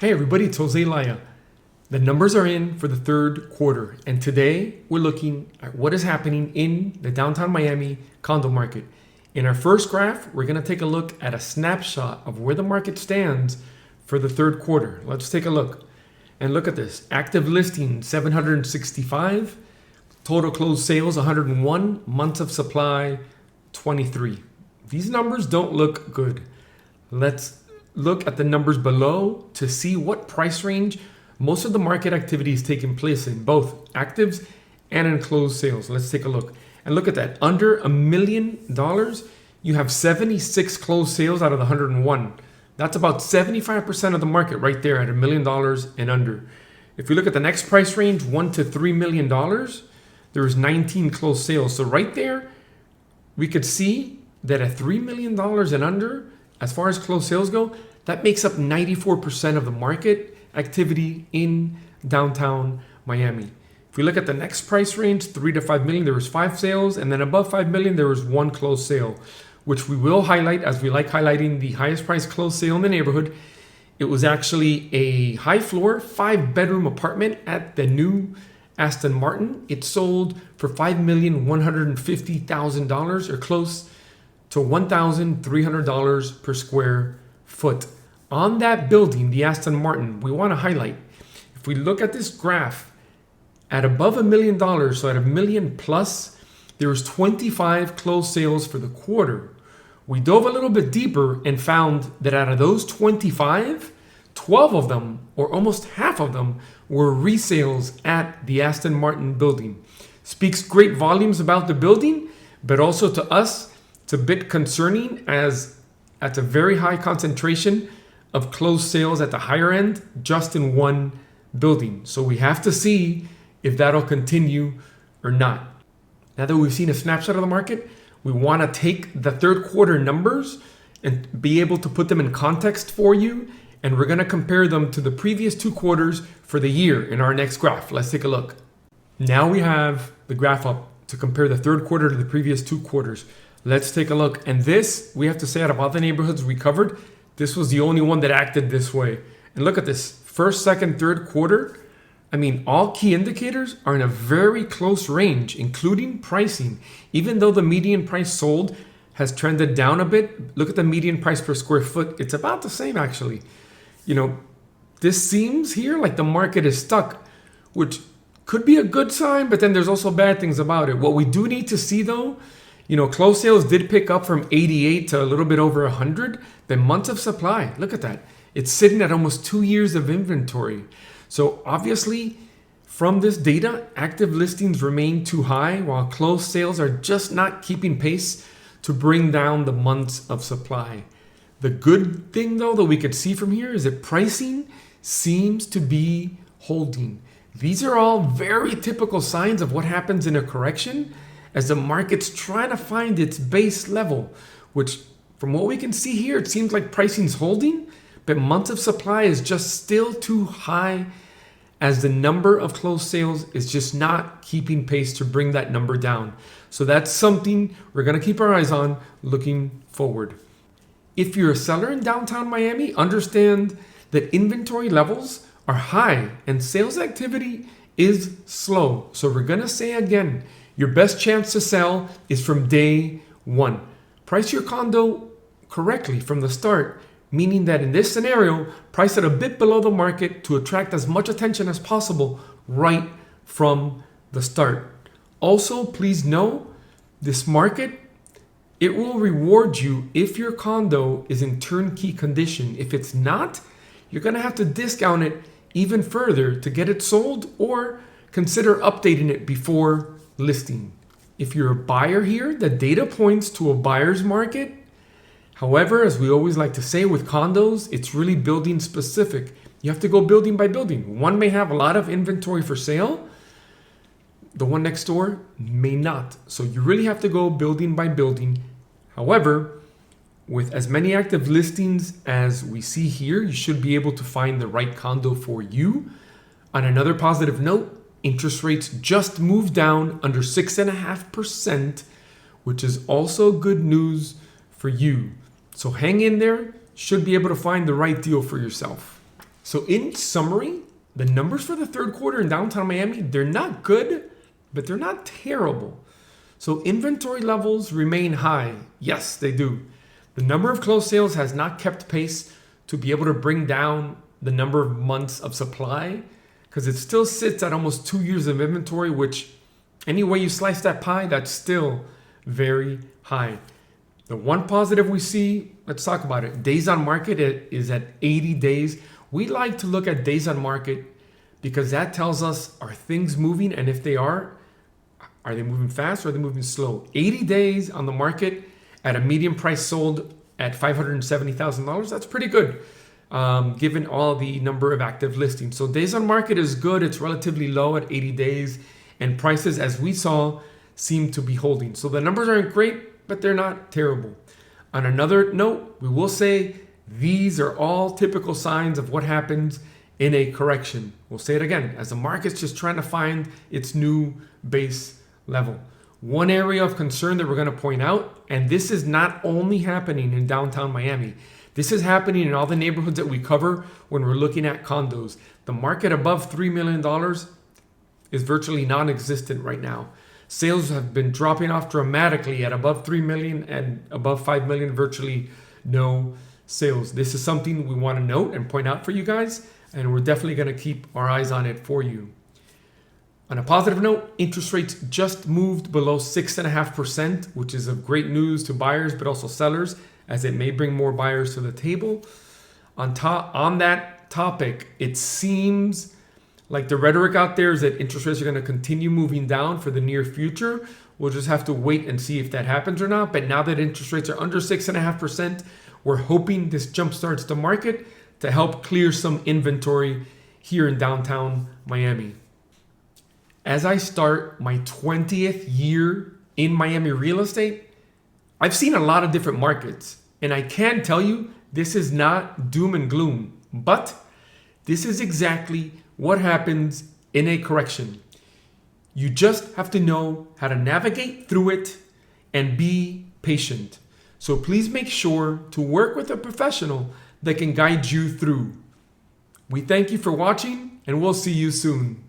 Hey everybody, it's Jose Laya. The numbers are in for the third quarter, and today we're looking at what is happening in the downtown Miami condo market. In our first graph, we're going to take a look at a snapshot of where the market stands for the third quarter. Let's take a look. And look at this. Active listings, 765. Total closed sales, 101. Months of supply, 23. These numbers don't look good. Let's look at the numbers below to see what price range most of the market activity is taking place in, both actives and in closed sales. Let's take a look. And look at that. Under $1 million, you have 76 closed sales out of the 101. That's about 75% of the market right there at $1 million and under. If we look at the next price range, $1 to $3 million, there's 19 closed sales. So right there, we could see that at $3 million and under, as far as closed sales go, that makes up 94% of the market activity in downtown Miami. If we look at the next price range, 3 to 5 million, there was 5 sales, and then above 5 million, there was 1 closed sale, which we will highlight as we like highlighting the highest price closed sale in the neighborhood. It was actually a high floor, 5-bedroom apartment at the new Aston Martin. It sold for $5,150,000 or close to $1,300 per square foot. On that building, the Aston Martin, we want to highlight, if we look at this graph, at above $1 million, so at $1 million plus, there was 25 closed sales for the quarter. We dove a little bit deeper and found that out of those 25, 12 of them, or almost half of them, were resales at the Aston Martin Building. Speaks great volumes about the building, but also to us, it's a bit concerning as that's a very high concentration of closed sales at the higher end just in one building. So we have to see if that'll continue or not. Now that we've seen a snapshot of the market, we want to take the third quarter numbers and be able to put them in context for you. And we're going to compare them to the previous 2 quarters for the year in our next graph. Let's take a look. Now we have the graph up to compare the third quarter to the previous 2 quarters. Let's take a look. And this, we have to say, out of all the neighborhoods we covered, this was the only one that acted this way. And look at this. First, second, third quarter. I mean, all key indicators are in a very close range, including pricing. Even though the median price sold has trended down a bit, look at the median price per square foot. It's about the same, actually. You know, this seems here like the market is stuck, which could be a good sign, but then there's also bad things about it. What we do need to see, though, you know, closed sales did pick up from 88 to a little bit over 100. The months of supply, look at that. It's sitting at almost 2 years of inventory. So obviously, from this data, active listings remain too high, while closed sales are just not keeping pace to bring down the months of supply. The good thing, though, that we could see from here is that pricing seems to be holding. These are all very typical signs of what happens in a correction as the market's trying to find its base level, which from what we can see here, it seems like pricing's holding, but months of supply is just still too high as the number of closed sales is just not keeping pace to bring that number down. So that's something we're going to keep our eyes on looking forward. If you're a seller in downtown Miami, understand that inventory levels are high and sales activity is slow. So we're going to say again, your best chance to sell is from day one. Price your condo correctly from the start, meaning that in this scenario, price it a bit below the market to attract as much attention as possible right from the start. Also, please know this market, it will reward you if your condo is in turnkey condition. If it's not, you're going to have to discount it even further to get it sold or consider updating it before listing. If you're a buyer here, the data points to a buyer's market. However, as we always like to say with condos, it's really building specific. You have to go building by building. One may have a lot of inventory for sale. The one next door may not. So you really have to go building by building. However, with as many active listings as we see here, you should be able to find the right condo for you. On another positive note, interest rates just moved down under 6.5%, which is also good news for you. So hang in there, should be able to find the right deal for yourself. So in summary, the numbers for the third quarter in downtown Miami, they're not good, but they're not terrible. So inventory levels remain high. Yes, they do. The number of closed sales has not kept pace to be able to bring down the number of months of supply because it still sits at almost 2 years of inventory, which any way you slice that pie, that's still very high. The one positive we see, let's talk about it. Days on market is at 80 days. We like to look at days on market because that tells us, are things moving? And if they are they moving fast or are they moving slow? 80 days on the market at a median price sold at $570,000. That's pretty good given all the number of active listings. So days on market is good. It's relatively low at 80 days. And prices, as we saw, seem to be holding. So the numbers aren't great, but they're not terrible. On another note, we will say these are all typical signs of what happens in a correction. We'll say it again, as the market's just trying to find its new base level. One area of concern that we're going to point out, and this is not only happening in downtown Miami, this is happening in all the neighborhoods that we cover when we're looking at condos. The market above $3 million is virtually non-existent right now. Sales have been dropping off dramatically at above 3 million and above 5 million, virtually no sales. This is something we want to note and point out for you guys, and we're definitely going to keep our eyes on it for you. On a positive note, interest rates just moved below 6.5%, which is of great news to buyers, but also sellers, as it may bring more buyers to the table. On that topic, it seems like the rhetoric out there is that interest rates are going to continue moving down for the near future. We'll just have to wait and see if that happens or not. But now that interest rates are under 6.5%, we're hoping this jumpstarts the market to help clear some inventory here in downtown Miami. As I start my 20th year in Miami real estate, I've seen a lot of different markets. And I can tell you, this is not doom and gloom, but this is exactly what happens in a correction. You just have to know how to navigate through it and be patient. So please make sure to work with a professional that can guide you through. We thank you for watching, and we'll see you soon.